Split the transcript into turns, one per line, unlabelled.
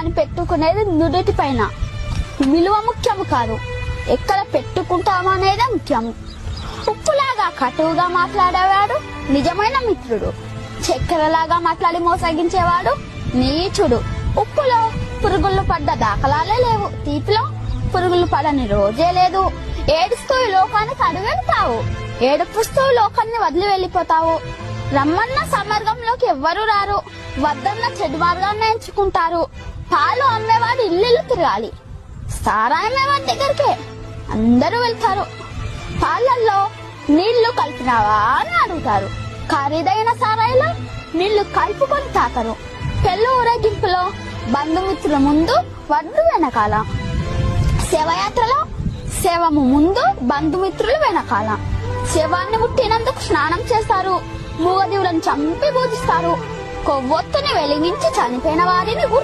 కానీ పెట్టుకునేది నుదుటి పైన. విలువ ముఖ్యము కాదు, ఎక్కడ పెట్టుకుంటామో అనేదే ముఖ్యము. ఉప్పులాగా కటువుగా మాట్లాడేవాడు నిజమైన మిత్రుడు. చక్కెరలాగా మాట్లాడి మోసగించేవాడు నీచుడు. ఉప్పులో పురుగులు పడ్డ దాఖలాలే లేవు, తీపిలో పురుగులు పడని రోజే లేదు. ఏడుస్తూ ఈ లోకానికి అడుగెడతావు, ఏడుపుస్తూ లోకాన్ని వదిలి వెళ్ళిపోతావు. రమ్మన్న సమార్గంలోకి ఎవ్వరూ రారు, వద్దన్న చెడు మార్గాన్ని ఎంచుకుంటారు. పాలు అమ్మేవాడు ఇల్లు తిరగాలి, సారా అమ్మేవాడి దగ్గరికే అందరూ వెళ్తారు. పాలల్లో నీళ్లు కలిపినావా అని అడుగుతారు, ఖరీదైన సారాయిలో నీళ్లు కలుపుకొని తాకరు. పెళ్లి ఊరేగింపులో బంధుమిత్రుల ముందు వడ్డు వెనకాల, శవయాత్రలో శవము ముందు బంధుమిత్రులు వెనకాల. శవాన్ని ముట్టినందుకు స్నానం చేస్తారు, మూగజీవులను చంపి పూజిస్తారు, కొవ్వొత్తుని వెలిగించి చనిపోయిన వారిని